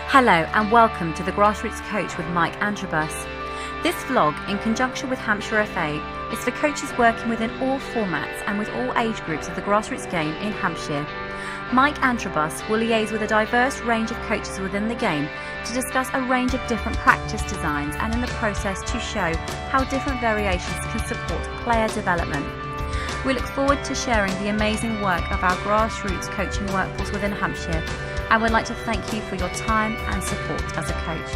Hello and welcome to the Grassroots Coach with Mike Antrobus. This vlog, in conjunction with Hampshire FA, is for coaches working within all formats and with all age groups of the Grassroots game in Hampshire. Mike Antrobus will liaise with a diverse range of coaches within the game to discuss a range of different practice designs and in the process to show how different variations can support player development. We look forward to sharing the amazing work of our grassroots coaching workforce within Hampshire, and would like to thank you for your time and support as a coach.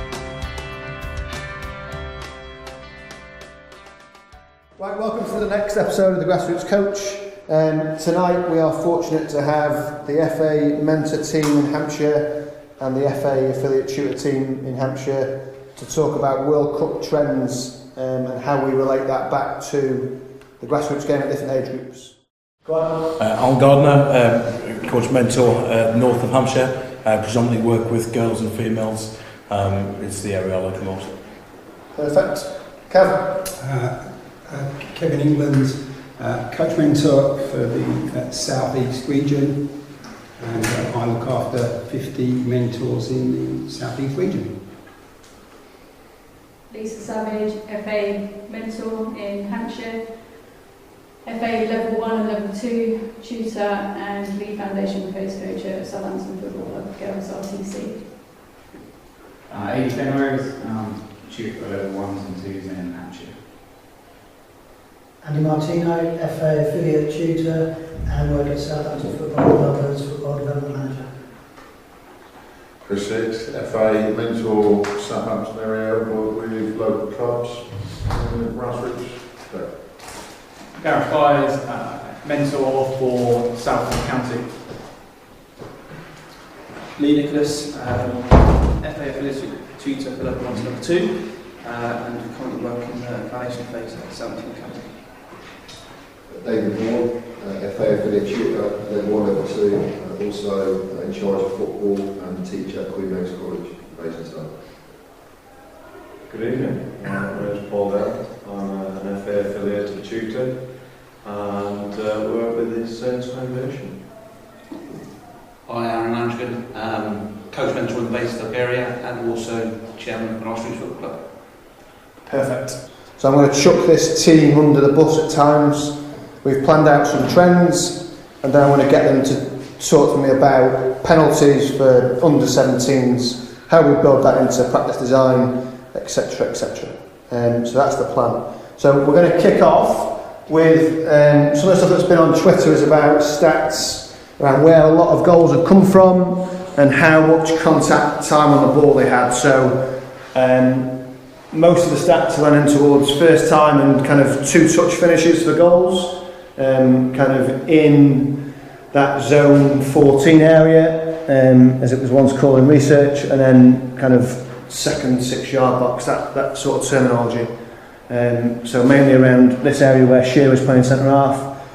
Right, welcome to the next episode of the Grassroots Coach. Tonight we are fortunate to have the FA mentor team in Hampshire and the FA affiliate tutor team in Hampshire to talk about World Cup trends and how we relate that back to the grassroots game at different age groups. Go on. Alan Gardner, coach mentor north of Hampshire. Predominantly work with girls and females. It's the area I like the most. Perfect. Kev? Kevin England, coach mentor for the South East region, and I look after 50 mentors in the South East region. Lisa Savage, FA mentor in Hampshire, FA level 1 and level 2 tutor and lead foundation phase coach at Southampton Football Club Girls RTC. Amy Fenrose, tutor for level 1s and 2s in Hampshire. Andy Martino, FA affiliate tutor and work at Southampton Football Club as football development manager. Chris Hicks, FA mentor Southampton area, work with local clubs and grassroots. Gareth Byers, mentor for Southend County. Lee Nicholas, FA affiliate tutor for level 1 to level 2 and currently work in the foundation phase at Southampton County. David Moore, FA affiliate tutor, level 1, level 2, also in charge of football and teacher at Queen Mary's College, Basingstoke. Good evening, my name is Paul Dell. I'm an FA affiliate tutor and work with the Saints Foundation. Hi, Aaron Landsgren, coach mentor in the Basingstoke area and also chairman of the Grassroots Football Club. Perfect. So I'm going to chuck this team under the bus at times. We've planned out some trends and then I want to get them to talk to me about penalties for under 17s, how we build that into practice design, etc, etc. So that's the plan. So we're going to kick off with some of the stuff that's been on Twitter is about stats around where a lot of goals have come from and how much contact time on the ball they had. So most of the stats are running towards first time and kind of two-touch finishes for goals, kind of in that zone 14 area, as it was once called in research, and then kind of second 6-yard box, that sort of terminology. So mainly around this area where Shear was playing centre half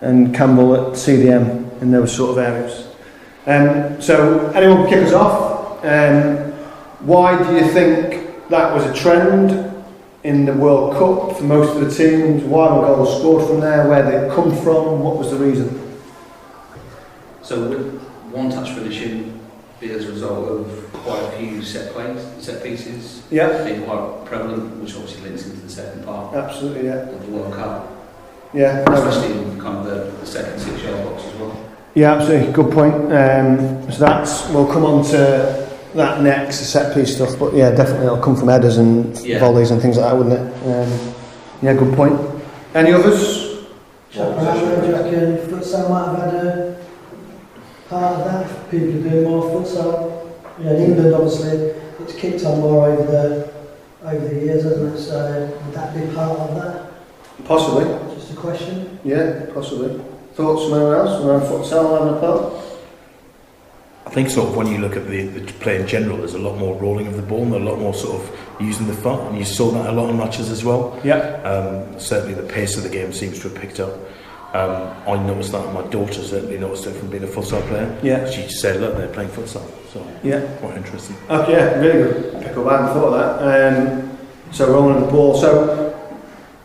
and Campbell at CDM in those sort of areas. So anyone can kick us off. Why do you think that was a trend in the World Cup for most of the teams? Why were goals scored from there? Where they come from? What was the reason? So would one touch finishing be as a result of quite a few set pieces being quite prevalent, which obviously links into the second part of the World Cup? Yeah, especially in kind of the second 6-yard box as well. Yeah, absolutely, good point. So we'll come on to that next, the set piece stuff, but yeah, definitely it'll come from headers and volleys and things like that, wouldn't it? Yeah, good point. Any others? Do you reckon futsal might have had a part of that? People are doing more futsal. Yeah, in England, obviously, it's kicked on more over the years, hasn't it? So would that be part of that? Possibly. Just a question. Yeah, possibly. Thoughts from anyone else around futsal having a part? I think sort of when you look at the play in general, there's a lot more rolling of the ball and a lot more sort of using the foot, and you saw that a lot in matches as well. Yeah. Certainly the pace of the game seems to have picked up. I noticed that, my daughter certainly noticed it from being a futsal player. Yeah. She said, look, they're playing futsal. So yeah, quite interesting. Okay, yeah, really good pick up. I hadn't thought of that. So rolling the ball. So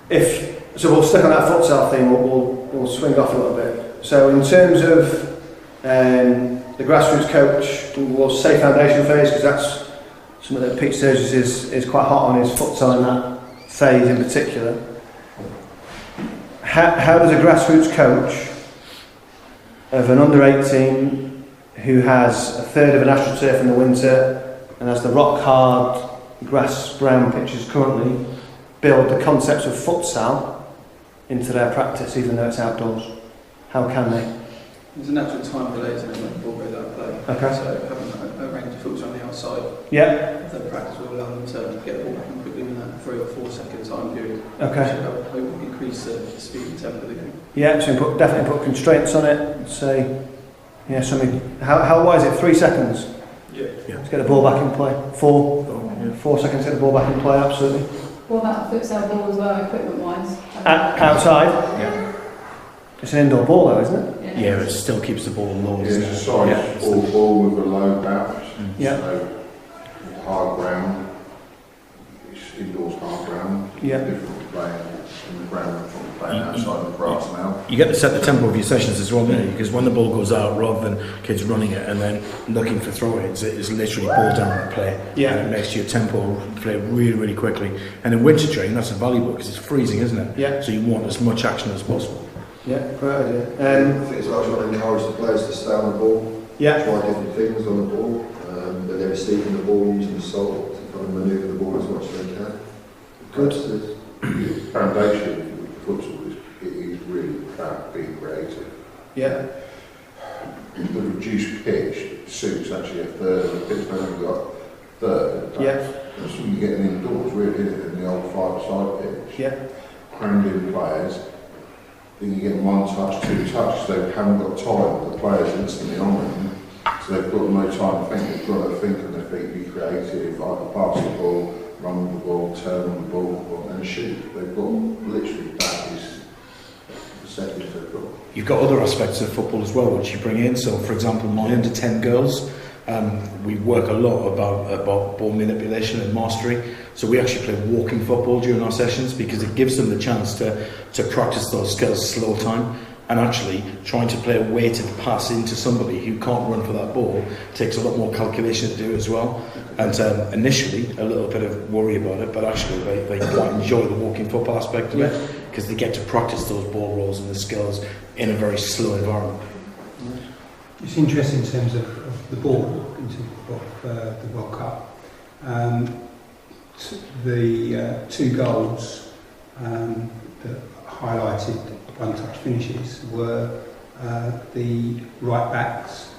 we'll stick on that futsal theme. We'll swing off a little bit. So in terms of the grassroots coach will say foundation phase, because that's something that Pete Sturgis is quite hot on, his futsal in that phase in particular. How does a grassroots coach of an under-18 who has a third of an AstroTurf in the winter and has the rock-hard grass-brown pitches currently build the concepts of futsal into their practice, even though it's outdoors? How can they? There's a natural time delay, isn't it, when the ball goes out of play. Okay. So having a range of futsal on the outside, Yeah. their practice will allow them to get the ball back in quickly within that 3 or 4 second time period. Okay. Which will hopefully increase the speed and tempo of the game. Yeah, so definitely put constraints on it. Say, yeah, something. How wide is it? 3 seconds. Yeah. Let's get the ball back in play. 4 seconds to get the ball back in play. Absolutely. What about futsal ball as well, equipment-wise? Outside. Yeah. It's an indoor ball, though, isn't it? Yeah, it still keeps the ball low. It's a size ball with a low bounce. Yeah. So hard ground. It's indoors hard ground. Yeah. Different to playing in the ground from playing outside the grass now. You get to set the tempo of your sessions as well, don't you? Because when the ball goes out, rather than kids running it and then looking for throw-ins, it's literally ball down and play. Yeah. And it makes your tempo play really, really quickly. And in winter training, that's invaluable because it's freezing, isn't it? Yeah. So you want as much action as possible. Yeah, great idea. I think it's like trying to encourage the players to stay on the ball, Yeah. try different things on the ball, but they're receiving the ball, using the salt to kind of manoeuvre the ball as much as they can. Good. The foundation of futsal is really about being creative. Yeah. The reduced pitch suits actually a third of the pitch. They've only got a third. Yeah. That's what you get indoors, really, isn't it? In the old 5-a-side pitch. Yeah. Crammed in players. Then you get 1 touch, 2 touches. They haven't got time. The players instantly on them, so they've got no time to think. They've got to think on their feet, be creative, either pass the ball, run with the ball, turn on the ball, and shoot. They've got literally that is the settings they've got. You've got other aspects of football as well, which you bring in. So, for example, my under 10 girls, we work a lot about ball manipulation and mastery. So we actually play walking football during our sessions because it gives them the chance to practice those skills slow time, and actually trying to play a weighted pass into somebody who can't run for that ball takes a lot more calculation to do as well. And initially a little bit of worry about it, but actually they quite enjoy the walking football aspect of it because they get to practice those ball rolls and the skills in a very slow environment. It's interesting in terms of the ball, in terms of the World Cup. The 2 goals that highlighted one-touch finishes were the right backs,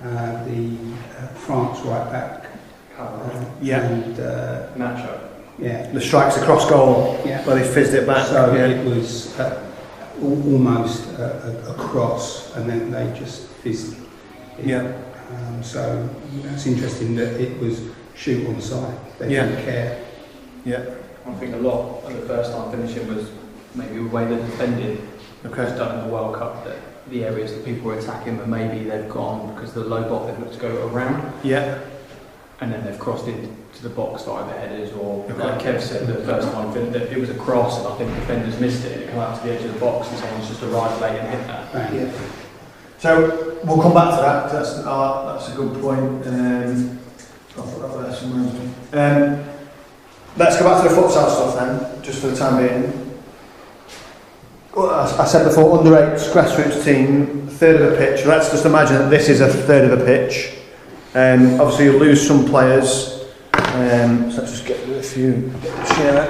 the France right back, and Nacho. Yeah, The strikes across goal, where they fizzed it back. So it was almost a cross, and then they just fizzed it. Yeah. So it's interesting that it was shoot on side. They didn't care. Yeah. I think a lot of the first time finishing was maybe the way they defended was done in the World Cup, that the areas that people were attacking, but maybe they've gone because the low block they've looked to go around. Yeah. And then they've crossed into the box via the headers, or like Kev said, the first time that it was a cross and I think defenders missed it and it came out to the edge of the box and someone's just arrived late and hit that. Yeah. So we'll come back to that. That's a good point. I'll put that there somewhere. Let's go back to the futsal stuff then, just for the time being. Well, I said before, under-8 grassroots team, third of the pitch. Let's just imagine that this is a third of the pitch. Obviously, you'll lose some players. So let's just get rid of a few. Get the share.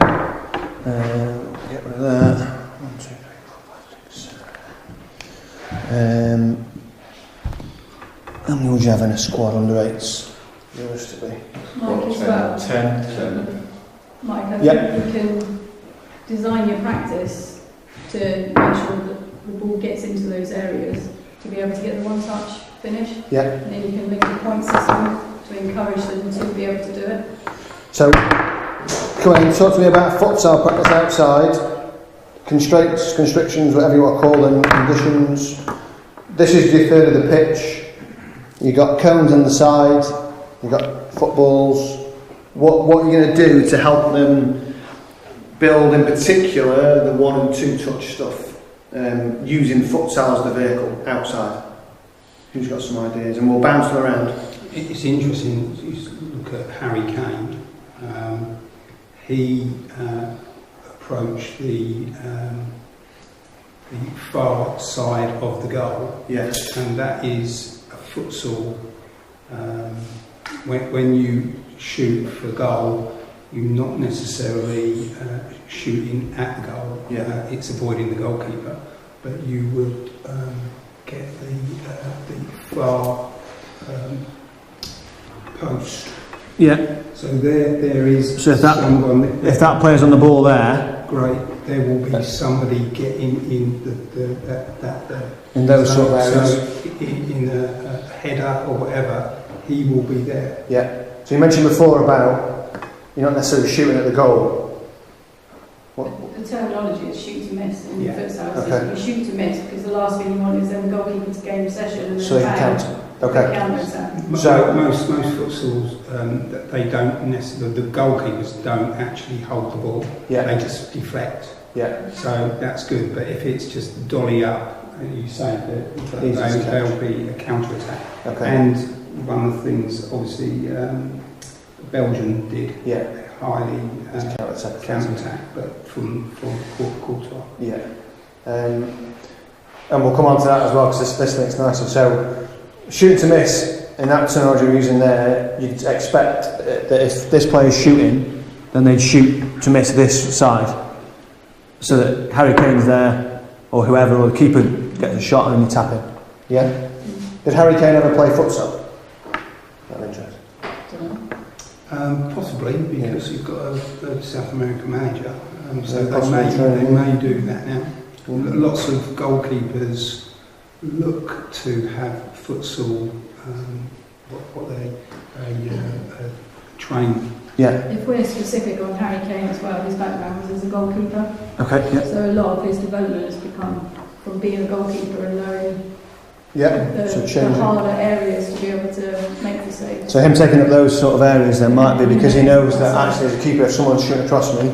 Get rid of that. 1, 2, 3, 4, 5, 6. How many would you have in a squad under-8s, realistically? Mike, as well. 10. Mike, I think you can design your practice to make sure that the ball gets into those areas to be able to get the one-touch finish. Yeah. And then you can link the point system to encourage them to be able to do it. So, come on, talk to me about futsal practice outside, constraints, constrictions, whatever you want to call them, conditions. This is your third of the pitch. You've got cones on the side, you've got footballs. What are you going to do to help them build, in particular, the 1 and 2 touch stuff, using futsal as the vehicle outside? Who's got some ideas? And we'll bounce them around. It's interesting, you look at Harry Kane. He approached the far side of the goal, yes, and that is a futsal. When you shoot for goal, you're not necessarily shooting at the goal. It's avoiding the goalkeeper, but you would get the far post. Yeah. So there is. So if that player's on the ball there, great. There will be somebody getting in that in those sort of areas. So in a header or whatever, he will be there. Yeah. So you mentioned before about you're not necessarily shooting at the goal. The terminology is shoot to miss in futsal. Okay. So you shoot to miss because the last thing you want is then the goalkeeper to gain possession and then so they can counter. Okay. Counter-attack. So most futsals they don't necessarily, the goalkeepers don't actually hold the ball. Yeah. They just deflect. Yeah. So that's good. But if it's just dolly up, you say that there'll be a counter attack. Okay. And one of the things, obviously, Belgium did. Yeah. Highly counter attack, but from quarter. Yeah. And we'll come on to that as well because this link's nicer. So, shooting to miss, in that terminology you're using there, you'd expect that if this player's shooting, then they'd shoot to miss this side. So that Harry Kane's there, or whoever, or the keeper gets a shot and then you tap it. Yeah? Did Harry Kane ever play futsal? Not interested. Possibly, because you've got a South American manager, so they may do that now. Lots of goalkeepers look to have futsal, what they train. Yeah. If we're specific on Harry Kane as well, his background was as a goalkeeper. Okay. Yeah. So a lot of his development has become from being a goalkeeper and knowing the harder areas to be able to make the save. So him taking up those sort of areas then might be because he knows that actually as a keeper, if someone's shooting across me,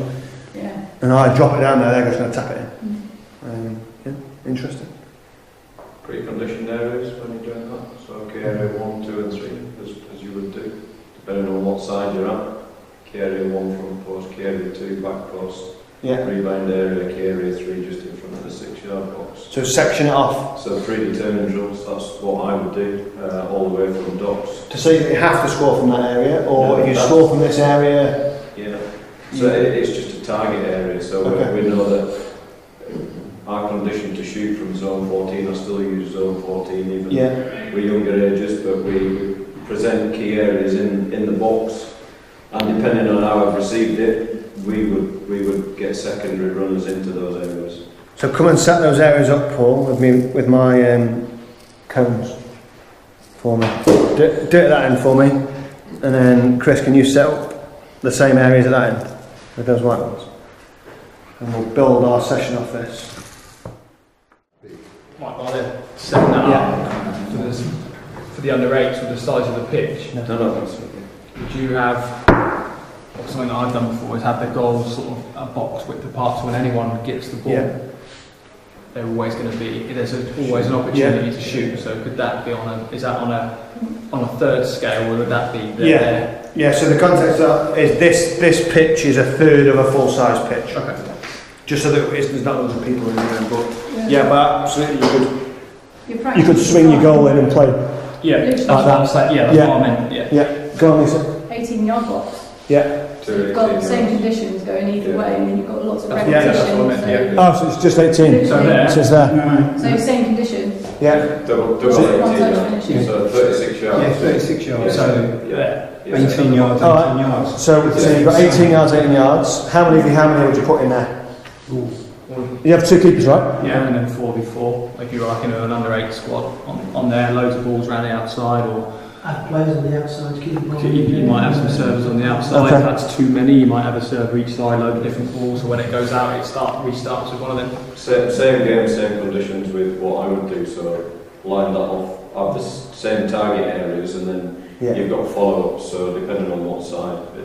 and I drop it down there, they're just going to tap it in. Interesting. Preconditioned areas when you're doing that. So key area 1, 2 and 3, as you would do, depending on what side you're at. Key area 1 front post, key area 2 back post. Rebound area, key area 3 just in front of the 6-yard box. So section it off. So predetermined rules, that's what I would do, all the way from docks. To say that you have to score from that area, or if you score from this area? Yeah. So it's just a target area, so we know that our condition to shoot from zone 14, I still use zone 14 even we're younger ages, but we present key areas in the box, and depending on how I've received it, we would get secondary runners into those areas. So come and set those areas up, Paul, with my cones for me. Do it at that end for me, and then Chris, can you set up the same areas at that end with those white ones, and we'll build our session off this. While they're setting that up for the under-8s with the size of the pitch, would you have, or something that I've done before, is have the goals sort of a box width apart, so when anyone gets the ball, they're always going to be, there's always an opportunity to shoot. So could that be is that on a third scale, or would that be there? Yeah, so the context of that is this pitch is a third of a full-size pitch. Okay. Just so that there's not loads of people in there, but absolutely you could swing your goal in and play. That's what what I meant. Yeah. Go on, Lisa. 18-yard box. Yeah. So you've got the same conditions going either way, and then you've got lots of repetition. That's what I meant. Oh, so it's just 18. So there. So it's there. So same conditions. Yeah. Double 18. So 36 yards. Yeah, 36 yards. So 18 yards. 18 yards. So you've got 18 yards, 18 yards. How many would you put in there? You have 2 keepers, right? Yeah, and then 4v4. If you're like an under-8 squad on there, loads of balls around the outside, or have players on the outside to keep the ball. You might have some servers on the outside. If that's too many, you might have a server each side, load of different balls. So when it goes out, it restarts with one of them. Same game, same conditions with what I would do. So line that off, have the same target areas, and then you've got follow-ups. So depending on what side, it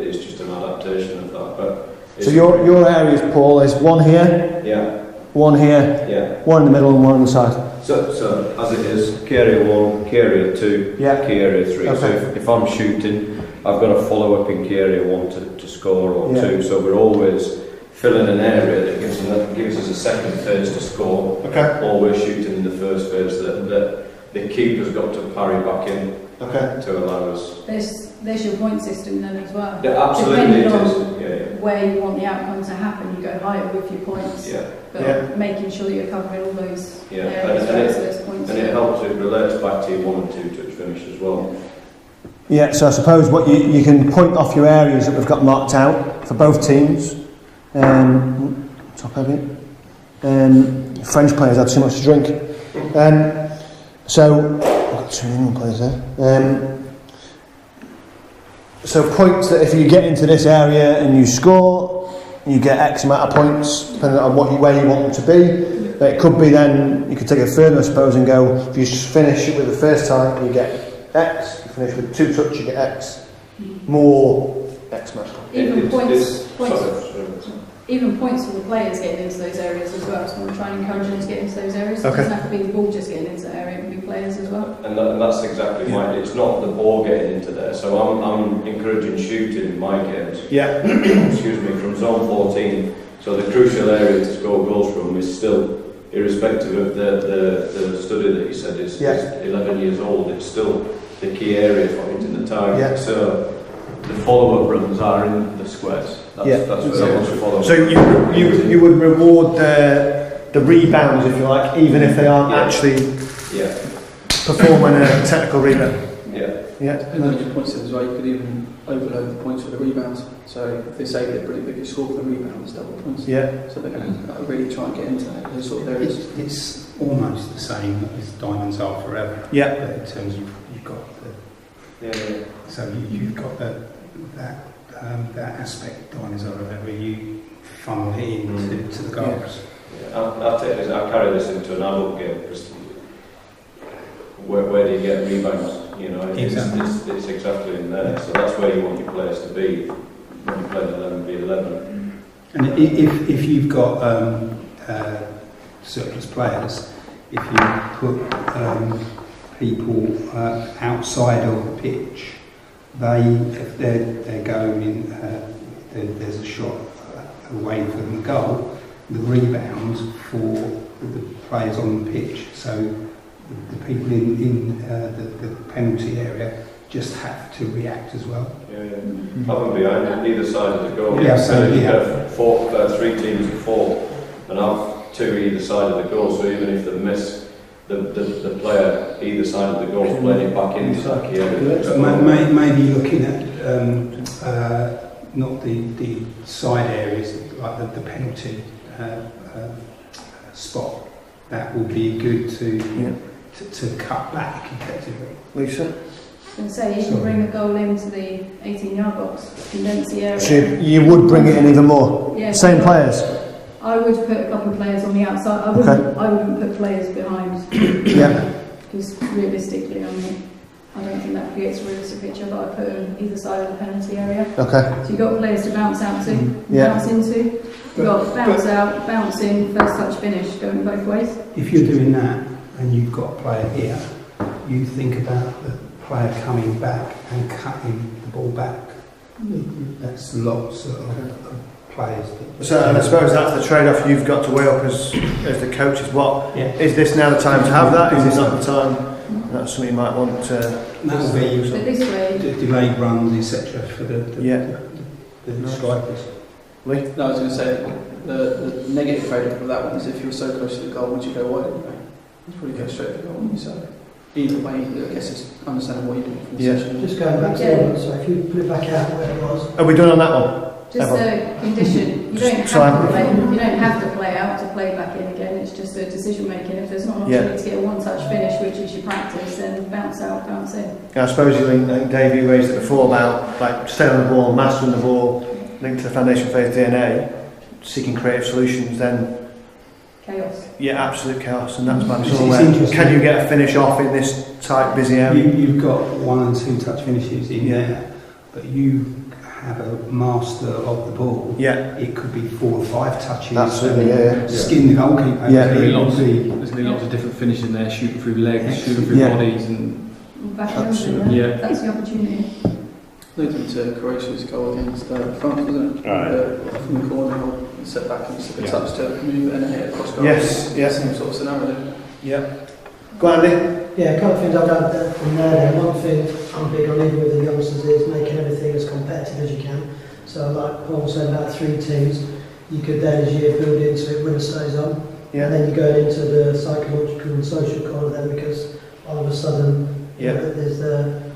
is just an adaptation of that. But so your areas, Paul, is one here, one here, one in the middle, and one on the side. So as it is, key area 1, key area 2, key area 3. Okay. So if I'm shooting, I've got to follow up in key area 1 to score or 2. So we're always filling an area that gives us a second phase to score. Okay. Always shooting in the first phase that the keeper's got to parry back in to allow us. There's your point system then as well. Yeah, absolutely. Depending on Yeah. where you want the outcome to happen, you go higher with your points. Yeah. But making sure you're covering all those Yeah, areas, those points. and it helps, it relates back to your 1 and 2 touch finish as well. Yeah, so I suppose what you can point off your areas that we've got marked out for both teams. Top heavy. French players had too much to drink. So, I've got 2 England players there. So points that if you get into this area and you score, you get X amount of points, depending on where you want them to be. But it could be then, you could take it further I suppose and go, if you finish it with the first time, you get X. If you finish with 2 touch, you get X. More X match. Even points for the players getting into those areas as well. So we're trying to encourage them to get into those areas. It doesn't have to be the ball just getting into the area, it can be players as well. And that's exactly right. It's not the ball getting into there. So I'm encouraging shooting in my games. Yeah. Excuse me, from zone 14. So the crucial area to score goals from is still, irrespective of the study that you said is 11 years old, it's still the key area for hitting the target. Yeah. So the follow-up runs are in the squares. That's where I want to follow. So you would reward the rebounds, if you like, even if they aren't actually performing a technical rebound. Depending on your points as well, you could even overload the points for the rebounds. So if they say they're pretty big, you score for the rebound, it's double points. Yeah. So they're going to really try and get into those sort of areas. It's almost the same as diamonds are forever. Yeah. In terms of you've got so you've got that aspect diamonds are forever. You funnel it into the goals. Yeah. I'll carry this into an adult game. Where do you get rebounds? You know, it's exactly in there. So that's where you want your players to be when you play 11v11. And if you've got surplus players, if you put people outside of the pitch, if they're going in, there's a shot away from the goal, the rebound for the players on the pitch. So the people in the penalty area just have to react as well. Yeah. Have them behind either side of the goal. Yeah, so you have 3 teams of 4, and have 2 either side of the goal. So even if they miss, the player either side of the goal is playing it back into that key area. So maybe looking at not the side areas like the penalty spot. That will be good to cut back effectively. Lisa? I was going to say, you can bring the goal into the 18-yard box, condense the area. So you would bring it in even more? Yeah, Same players? I would put a couple of players on the outside. I wouldn't put players behind. Because realistically, I don't think that creates a realistic picture, but I put them either side of the penalty area. Okay. So you've got players to bounce out to, bounce into. You've got bounce out, bounce in, first touch finish, going both ways. If you're doing that and you've got a player here, you think about the player coming back and cutting the ball back. That's lots of players. So, and I suppose that's the trade-off you've got to weigh up as the coach. Is this now the time to have that? Is this not the time? That's something you might want to. That will be delayed runs, etc. for the strikers. Lee? No, I was going to say the negative trade-off of that one is if you're so close to the goal, would you go wide anyway? You'd probably go straight for the goal, wouldn't you? So either way, I guess it's understanding what you're doing from the session. Just going back to so if you put it back out where it was. Are we done on that one? Just a condition. You don't have to play out to play back in again. It's just a decision making. If there's not an opportunity to get a one-touch finish, which is your practice, then bounce out, bounce in. Yeah, I suppose I think Dave, you raised it before about like staying on the ball, mastering the ball, linked to the foundation phase DNA, seeking creative solutions. Then chaos. Yeah, absolute chaos, and that's my sort of can you get a finish off in this tight, busy area? You've got 1 and 2 touch finishes in there, but you have a master of the ball, it could be 4 or 5 touches. Absolutely, Skin the goalkeeper. There's going to be lots of different finishes in there, shooting through legs, shooting through bodies, and absolutely, that's the opportunity. Leading to Croatia's goal against France, wasn't it? From the corner, set back and took a touch to move and hit across goal. Yes. Same sort of scenario. Yeah. Go on, Andy. Yeah, a couple of things I'd add from there. One thing I'm big on even with the youngsters is making everything as competitive as you can. So like Paul said about 3 teams, you could then as you build into it, winner stays on. And then you go into the psychological and social corner then, because all of a sudden there's the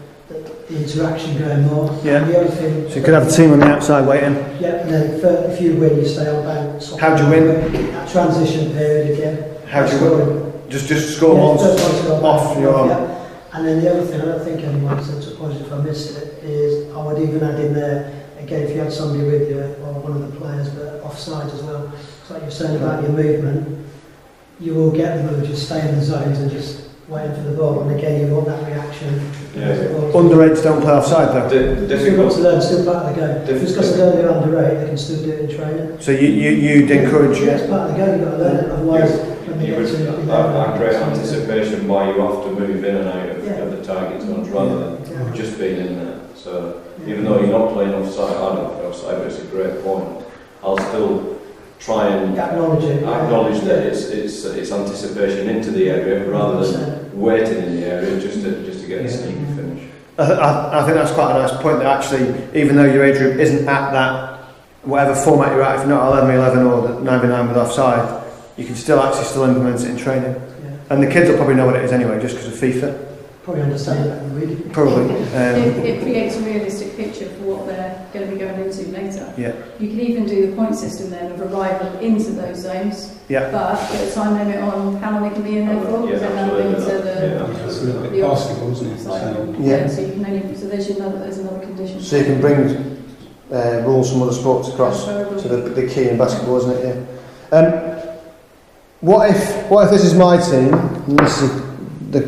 interaction going more. Yeah. And the other thing, so you could have a team on the outside waiting. Yeah, and then if you win, you stay on bank. How do you win? That transition period again. How do you win? Just score once, off you're on. And then the other thing, I don't think anyone said, so apologies if I missed it, is I would even add in there, again, if you had somebody with you, or one of the players, but offside as well. It's like you're saying about your movement, you will get the move, just stay in the zones and just waiting for the ball, and again you want that reaction. Underage don't play offside though. Still got to learn, still part of the game. If it's got to learn they're underage, they can still do it in training. So you'd encourage... Yeah, it's part of the game, you've got to learn it, otherwise... That great anticipation why you have to move in and out of the target zones rather than just being in there. So even though you're not playing offside, I don't play offside, but it's a great point. I'll still try and acknowledge that it's anticipation into the area rather than waiting in the area just to get a sneaky finish. I think that's quite a nice point, that actually, even though your age group isn't at that, whatever format you're at, if you're not 11v11 or the 9v9 with offside, you can still implement it in training. And the kids will probably know what it is anyway, just because of FIFA. Probably understand that and read it. Probably. It creates a realistic picture for what they're going to be going into later. Yeah. You can even do the point system then of arrival into those zones, but put a time limit on how long they can be in there for, because then that'll lead to it's a little bit basketball, isn't it? So you can only, so there's another condition. So you can bring rules from other sports across to the key in basketball, isn't it? Yeah. What if this is my team, and this is the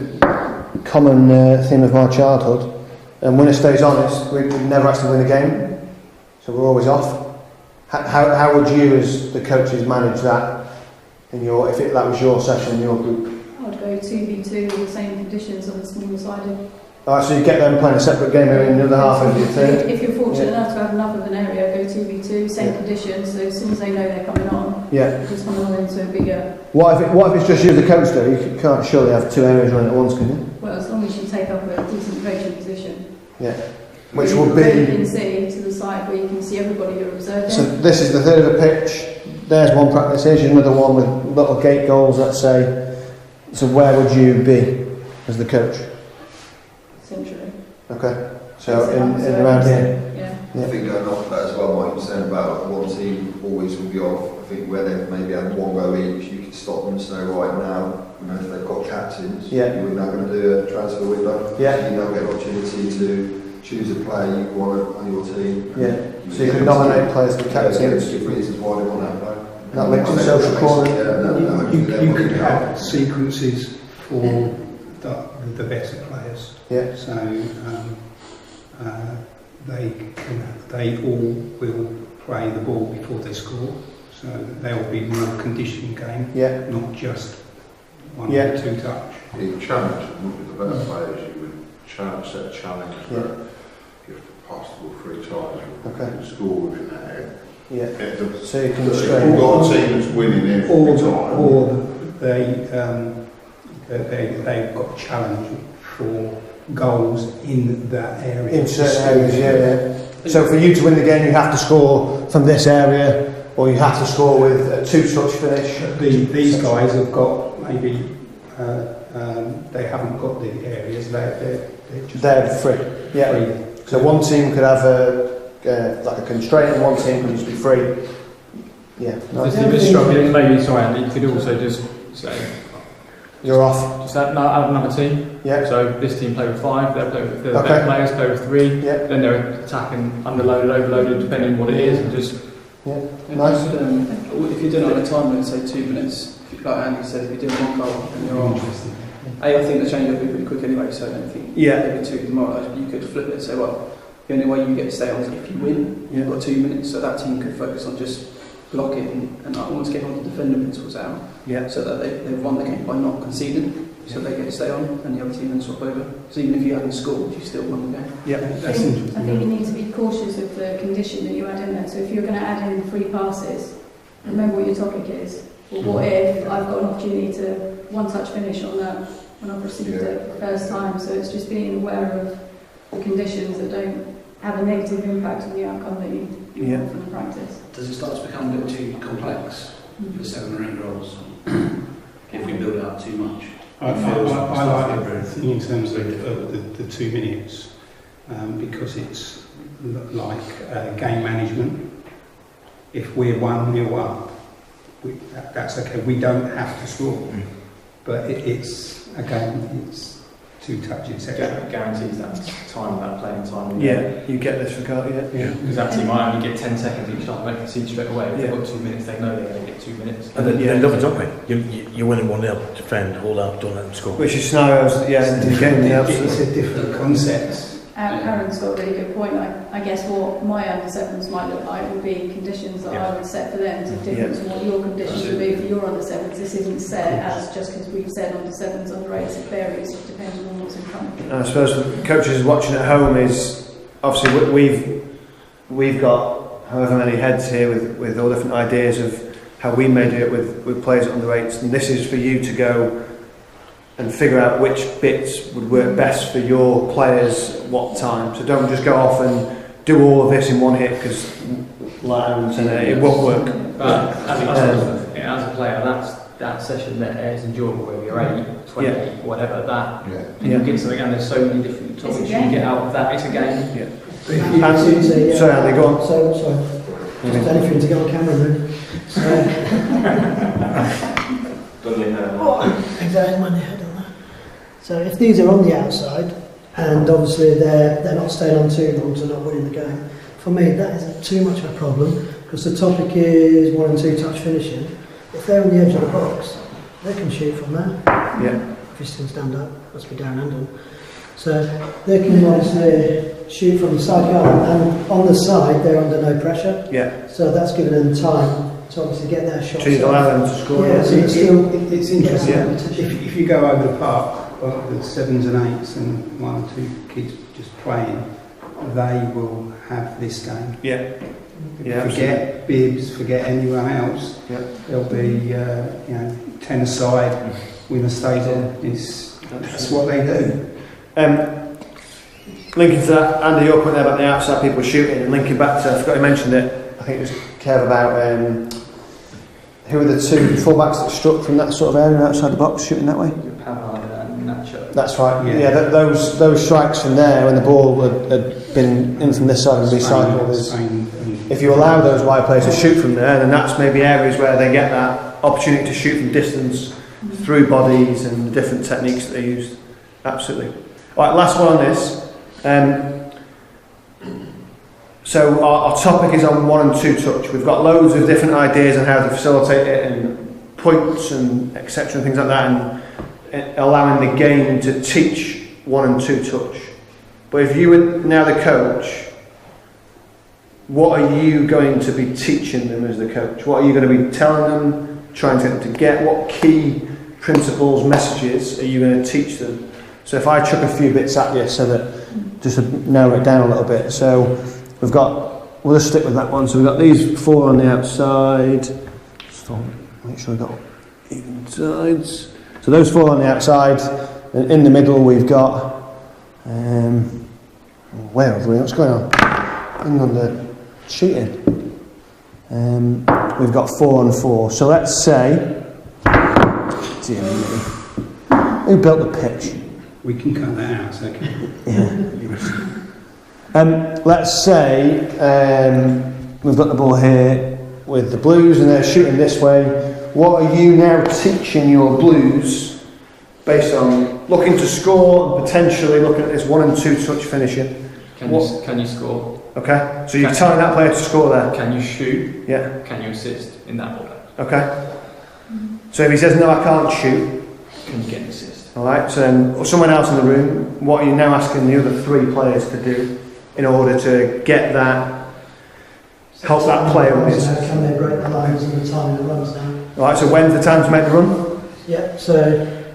common theme of my childhood, and winner stays on, we never actually win a game, so we're always off. How would you as the coaches manage that in your, that was your session in your group? I would go 2v2 with the same conditions on the smaller sided. Alright, so you get them playing a separate game in the other half of your thing? If you're fortunate enough to have enough of an area, go 2v2, same conditions, so as soon as they know they're coming on, just come on into a bigger... What if it's just you the coach though? You can't surely have 2 areas running at once, can you? Well, as long as you take up a decent coaching position. Yeah. Which will be... You can see to the side where you can see everybody you're observing. So this is the third of the pitch, there's one practice, here's another one with little gate goals, let's say. So where would you be as the coach? Centrally. Okay, so in around here. I think going off that as well, what you're saying about one team always will be off. I think where they've maybe had one go each, you can stop them and say, right now, if they've got captains, you're now going to do a transfer window. So you now get an opportunity to choose a player you want on your team. So you can nominate players for captains. Give reasons why they want that player. That links to social corner. You could have sequences for the better players. So they all will play the ball before they score. So they'll be more conditioned game, not just one or two touch. You challenge with the better players. You would set a challenge that you have to pass the ball 3 times. You score within that area. So you can you've got a team that's winning every time. Or they've got a challenge for goals in that area. In certain areas, So for you to win the game, you have to score from this area, or you have to score with a 2-touch finish. These guys have got maybe they haven't got the areas. They're free. So one team could have like a constraint, and one team could just be free. If you're a bit struggling, maybe Andy, you could also just say you're off. Just add another team. So this team play with 5. They'll play with the better players play with 3. Then they're attacking underloaded, overloaded, depending on what it is, and just. Nice. If you're doing it on a time limit, say 2 minutes, like Andy said, if you're doing 1 goal and you're on. I think the change will be pretty quick anyway, so I don't think maybe 2 tomorrow. You could flip it and say, well, the only way you get to stay on is if you win. You've got 2 minutes, so that team could focus on just blocking and almost get on the defending principles out, so that they've won the game by not conceding. So they get to stay on, and the other team then swap over. So even if you haven't scored, you still won the game. I think you need to be cautious of the condition that you add in there. So if you're going to add in 3 passes, remember what your topic is. Well, what if I've got an opportunity to one-touch finish on that when I've received it the first time? So it's just being aware of the conditions that don't have a negative impact on the outcome that you want from the practice. Does it start to become a little too complex for 7 or 8-year-olds if we build it up too much? I like the thing in terms of the 2 minutes because it's like game management. If we're 1-0 up, that's okay. We don't have to score, but it's again, it's 2 touches, etc. Guarantees that time, that playing time. You get this regard, Because that team might only get 10 seconds each time, they can see straight away. If they've got 2 minutes, they know they're going to get 2 minutes. And then love it, don't we? You're winning 1-0, defend, hold up, don't let them score. Which is scenarios, in the game. It's a different concept. Aaron's got a really good point. I guess what my under-7s might look like would be conditions that I would set for them to different to what your conditions would be for your under-7s. This isn't set as just because we've said under-7s, under-8s, it varies depending on what's in front of you. And I suppose the coaches watching at home is obviously we've got however many heads here with all different ideas of how we may do it with players at under-8s, and this is for you to go and figure out which bits would work best for your players at what time. So don't just go off and do all of this in one hit because, like Aaron said, it won't work. But as a player, that session there is enjoyable where you're 8, 28, whatever that. And you get something, and there's so many different topics you can get out of that. It's a game. Sorry, Andy, go on. Sorry. Just anything to get on camera, really. Exactly, my head on that. So if these are on the outside, and obviously they're not staying on too long, so not winning the game, for me that isn't too much of a problem, because the topic is 1 and 2 touch finishing. If they're on the edge of the box, they can shoot from there. If you still stand up, must be down-handed. So they can obviously shoot from the side yard, and on the side they're under no pressure. So that's giving them time to obviously get their shots. So you allow them to score. It's interesting. If you go over the park, the 7s and 8s and 1 or 2 kids just playing, they will have this game. Forget bibs, forget anyone else. They'll be 10 aside, winner stays on. That's what they do. Linking to that, Andy, your point there about the outside people shooting, and linking back to, I forgot you mentioned it, I think it was Kev, about who were the 2 fullbacks that struck from that sort of area outside the box shooting that way? That's right. Those strikes from there when the ball had been in from this side and recycled. If you allow those wide players to shoot from there, then that's maybe areas where they get that opportunity to shoot from distance through bodies and the different techniques that they used. Absolutely. Right, last one on this. So our topic is on 1 and 2 touch. We've got loads of different ideas on how to facilitate it and points and etc. and things like that, and allowing the game to teach 1 and 2 touch. But if you were now the coach, what are you going to be teaching them as the coach? What are you going to be telling them, trying to get them to get? What key principles, messages are you going to teach them? So if I chuck a few bits at you so that just to narrow it down a little bit. So we'll just stick with that one. So we've got these 4 on the outside. Just make sure we've got even sides. So those 4 on the outside. And in the middle we've got where are we? What's going on? Hang on, the shooting. We've got 4 on 4. So let's say, dear me, who built the pitch? We can cut that out, okay? Let's say we've got the ball here with the Blues and they're shooting this way. What are you now teaching your Blues based on looking to score and potentially looking at this 1 and 2 touch finishing? Can you score? Okay, so you're telling that player to score there. Can you shoot? Yeah. Can you assist in that order? Okay. So if he says no, I can't shoot, can you get an assist? Alright, so then someone else in the room, what are you now asking the other 3 players to do in order to get that, help that player with his... Can they break the lines and the time it runs down? Right, so when's the time to make the run? Yeah, so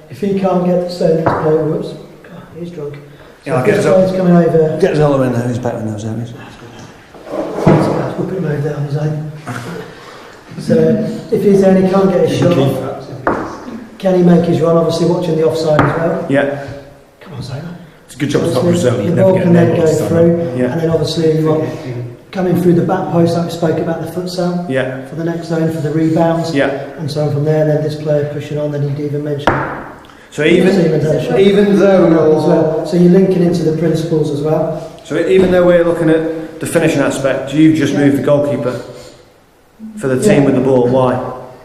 if he can't get the next player, whoops, God, he's drunk. So yeah, if this player's coming over... Get Zola in there, he's better in those areas. We'll put him over there on his own. So if he's there and he can't get his shot, can he make his run? Obviously watching the offside as well. Yeah. Come on, Zola. It's a good job to stop Brazil. The ball can then go through, and then obviously you want coming through the back post, like we spoke about the futsal, for the next zone, for the rebounds, and so on from there, and then this player pushing on, then you'd even mention. So even though so you're linking into the principles as well. So even though we're looking at the finishing aspect, you've just moved the goalkeeper for the team with the ball. Why?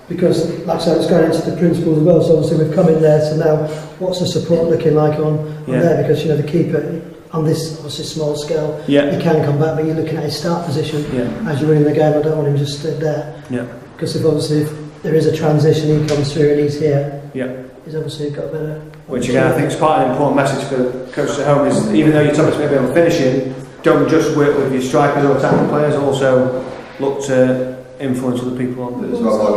Because, like I said, it's going into the principles as well. So obviously we've come in there. So now, what's the support looking like on there? Because the keeper on this obviously small scale, he can come back, but you're looking at his start position as you're in the game. I don't want him just stood there. Because if there is a transition, he comes through and he's here. He's obviously got better. Which again, I think is quite an important message for coaches at home. Is even though you talk maybe on finishing, don't just work with your strikers or attacking players. Also look to influence other people on. It's not like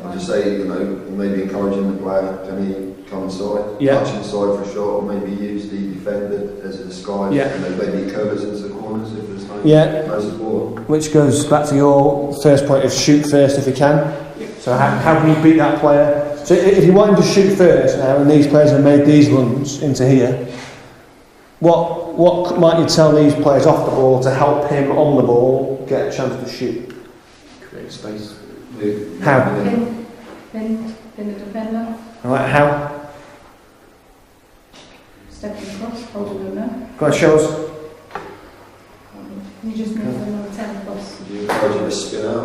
I just say, maybe encouraging the player, can he come inside, touch inside for a shot, or maybe use the defender as a disguise, maybe covers into the corners if there's no support. Which goes back to your first point of shoot first if you can. So how can you beat that player? So if you want him to shoot first now, and these players have made these runs into here, what might you tell these players off the ball to help him on the ball get a chance to shoot? Create space. How? Pin the defender. Alright, how? Stepping across, holding them there. Go on, show us. You just move another 10 across. You encourage him to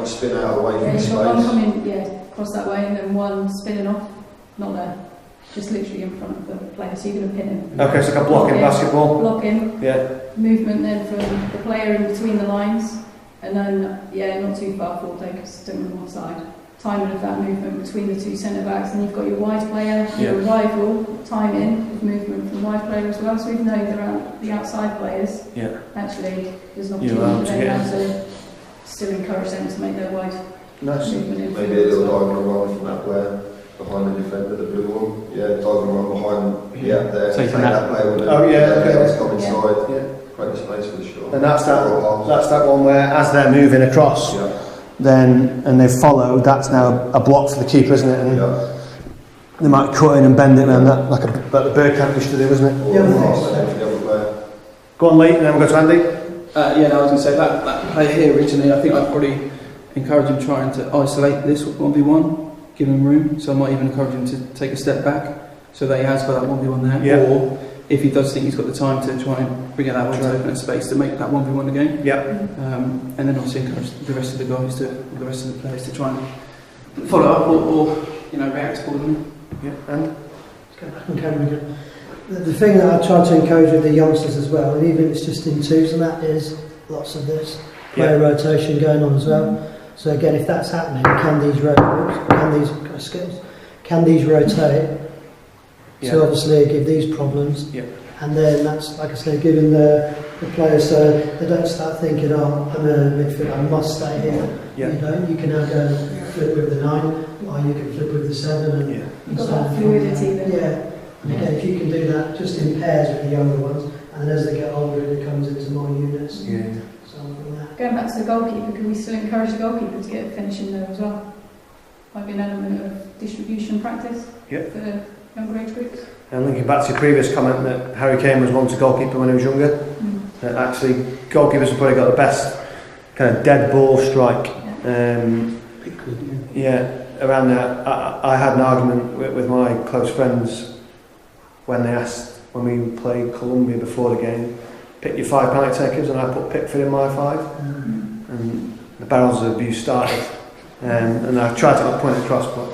spin out away from the space. One coming, across that way, and then one spinning off, not there. Just literally in front of the player, so you're going to pin him. Okay, it's like a block in basketball. Block him. Yeah. Movement then from the player in between the lines, and then not too far forward because don't on one side. Timing of that movement between the two centre backs, and you've got your wide player, your rival, timing with movement from wide player as well. So even though they're the outside players, actually there's an opportunity for them to still encourage them to make their wide movement. Maybe a little diagonal run from that player behind the defender, the blue one. Diagonal run behind. There. Take that player with it's come inside. Create space for the shot. And that's that one where as they're moving across, and they follow. That's now a block for the keeper, isn't it? And they might cut in and bend it around that, like the Bergkamp used to do, isn't it? Go on, Lee, and then we'll go to Andy. I was going to say that player here originally, I think I'd probably encourage him trying to isolate this 1v1, give him room. So I might even encourage him to take a step back so that he has got that 1v1 there. Or if he does think he's got the time to try and bring out that one to open space to make that 1v1 again. And then obviously encourage the rest of the guys the rest of the players to try and follow up or react accordingly. And let's go back on camera again. The thing that I try to encourage with the youngsters as well, and even if it's just in twos, and that is lots of this player rotation going on as well. So again, if that's happening, can these rotate? So obviously give these problems, and then that's, like I say, giving the players so they don't start thinking, I'm a midfielder, I must stay here. You don't. You can now go and flip with the 9, or you can flip with the 7, and you've got that fluidity then. And again, if you can do that just in pairs with the younger ones, and then as they get older, it comes into more units. Going back to the goalkeeper, can we still encourage the goalkeeper to get a finish in there as well? Might be an element of distribution practice for the younger age groups. And linking back to your previous comment that Harry Kane was once a goalkeeper when he was younger, that actually goalkeepers have probably got the best kind of dead ball strike. Around that. I had an argument with my close friends when they asked, when we played Colombia before the game, pick your 5 penalty takers, and I put Pickford in my 5, and the barrels of abuse started, and I tried to point it across, but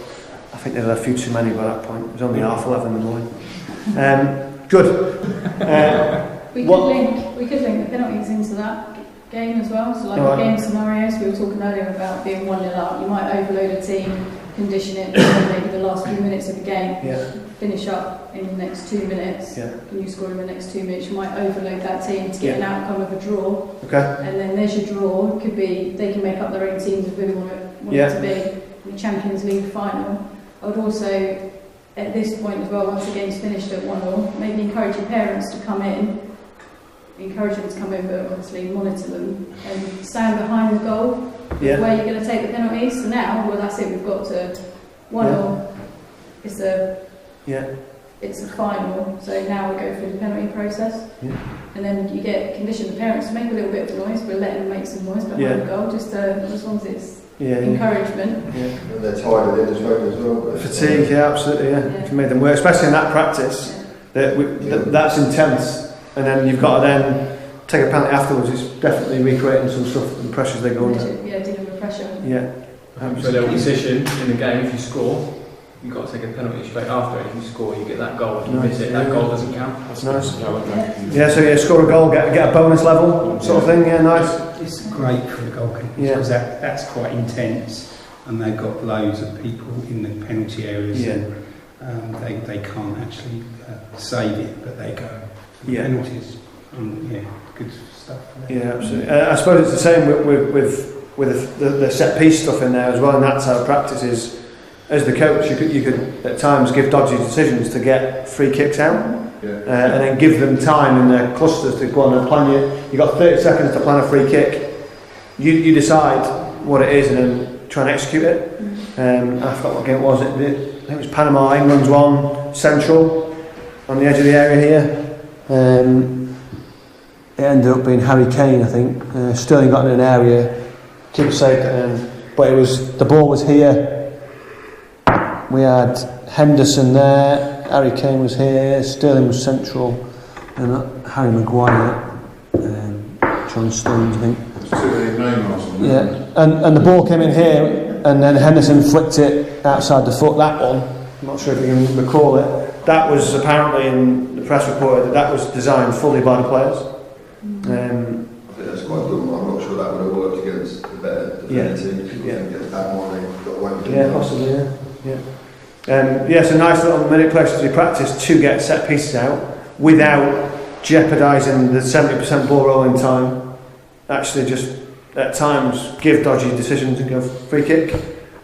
I think there were a few too many by that point. It was only 11:30 in the morning. Good. We could link the penalties into that game as well. So like game scenarios, we were talking earlier about being 1-0 up, you might overload a team, condition it maybe the last few minutes of the game, finish up in the next 2 minutes, and you score in the next 2 minutes, you might overload that team to get an outcome of a draw. And then there's your draw. It could be they can make up their own teams if they want it to be in the Champions League final. I would also, at this point as well, once the game's finished at 1-1, maybe encourage your parents to come in, but obviously monitor them and stand behind the goal where you're going to take the penalties. So now, well, that's it. We've got to 1-0. It's a final. So now we go through the penalty process, and then you condition the parents to make a little bit of noise, but let them make some noise behind the goal, just as long as it's encouragement. And they're tired of it as well. Fatigue, absolutely, If you made them work, especially in that practice, that's intense. And then you've got to then take a penalty afterwards. It's definitely recreating some stuff and pressures they go under. Dealing with pressure. So their position in the game, if you score, you've got to take a penalty straight after it. If you score, you get that goal. If you miss it, that goal doesn't count. That's nice. So you score a goal, get a bonus level sort of thing. Nice. It's great for the goalkeepers because that's quite intense, and they've got loads of people in the penalty areas. And they can't actually save it, but they go. Penalties, good stuff. Absolutely. I suppose it's the same with the set piece stuff in there as well, and that's how practice is. As the coach, you could at times give dodgy decisions to get free kicks out, and then give them time in their clusters to go on and plan. You've got 30 seconds to plan a free kick. You decide what it is and then try and execute it. I forgot what game it was. I think it was Panama. England's won. Central on the edge of the area here. It ended up being Harry Kane, I think. Sterling got in an area, keeper saved, but the ball was here. We had Henderson there, Harry Kane was here, Sterling was central, and Harry Maguire, John Stones, I think. And the ball came in here, and then Henderson flicked it outside the foot. That one, I'm not sure if you can recall it. That was apparently in the press report that was designed fully by the players. I think that's quite good. I'm not sure that would have worked against the better defending team. Possibly. It's a nice little minute place to practice to get set pieces out without jeopardising the 70% ball rolling time. Actually, just at times give dodgy decisions and go free kick,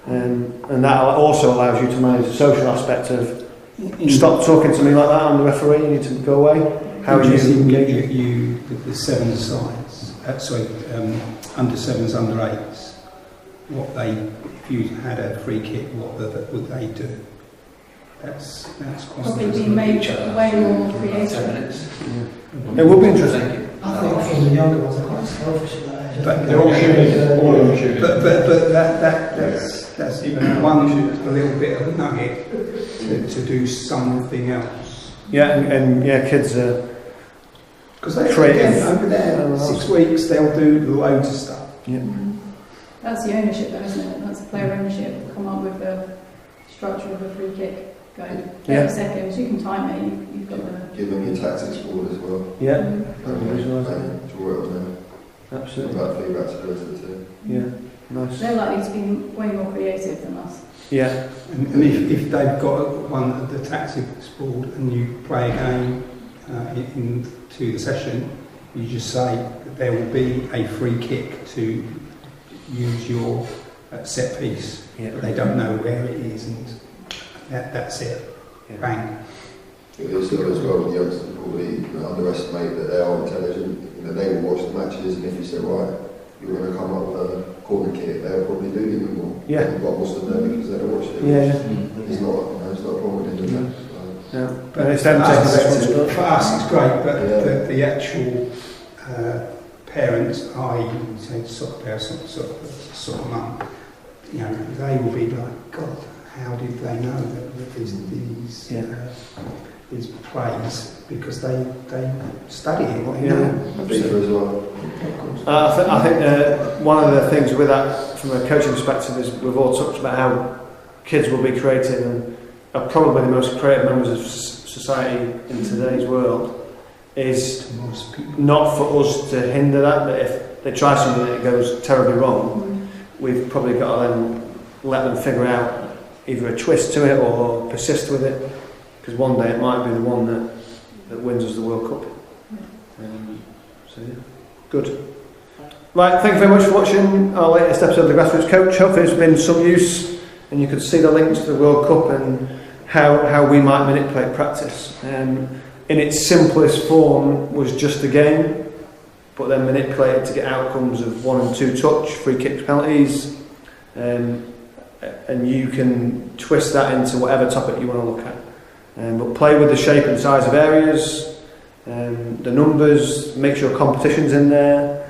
and that also allows you to manage the social aspect of. Stop talking to me like that. I'm the referee. You need to go away. How are you engaging? The seven sides, under sevens, under eights. If you had a free kick, what would they do? That's quite. Probably be made way more creative. It would be interesting. I think from the younger ones are quite selfish at that age. But they're all shooting. But that's one a little bit of a nugget to do something else. Kids are because they over there 6 weeks they'll do loads of stuff. That's the ownership, though, isn't it? That's the player ownership. Come up with the structure of a free kick. Going 30 seconds. You can time it. You've got the. Give them your tactics board as well. Draw it on them. Absolutely. About feedback to the rest of the team. Nice. They're likely to be way more creative than us. And if they've got one of the tactics board and you play a game into the session, you just say that there will be a free kick to use your set piece. But they don't know where it is, and that's it. Bang. It is still as well with youngsters probably underestimate that they are intelligent. They will watch the matches, and if you say, right, you're going to come up with a corner kick, they'll probably do give them more. But what's the know because they don't watch it. It's not a problem in the match. But it's them for us it's great, but the actual parents, i.e. say soccer parents, soccer mum, they will be like, God, how did they know that these plays? Because they study it. I think one of the things with that, from a coaching perspective, is we've all talked about how kids will be creative and are probably the most creative members of society in today's world. Is not for us to hinder that, but if they try something that goes terribly wrong, we've probably got to then let them figure out either a twist to it or persist with it, because one day it might be the one that wins us the World Cup. So yeah, good. Right, thank you very much for watching our latest episode of the Grassroots Coach. Hopefully it's been some use and you could see the links to the World Cup and how we might manipulate practice. In its simplest form was just a game, but then manipulated to get outcomes of 1 and 2 touch, free kicks, penalties, and you can twist that into whatever topic you want to look at. But play with the shape and size of areas, the numbers, make sure competition's in there,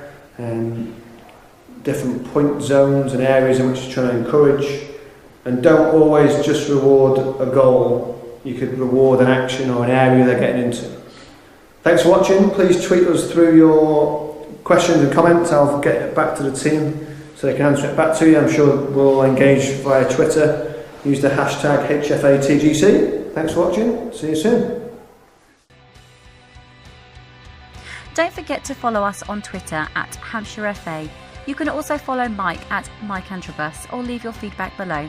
different point zones and areas in which you're trying to encourage, and don't always just reward a goal. You could reward an action or an area they're getting into. Thanks for watching. Please tweet us through your questions and comments. I'll get it back to the team so they can answer it back to you. I'm sure we'll engage via Twitter. Use the hashtag HFATGC. Thanks for watching. See you soon. Don't forget to follow us on Twitter at Hampshire FA. You can also follow Mike at Mike Antrobus or leave your feedback below.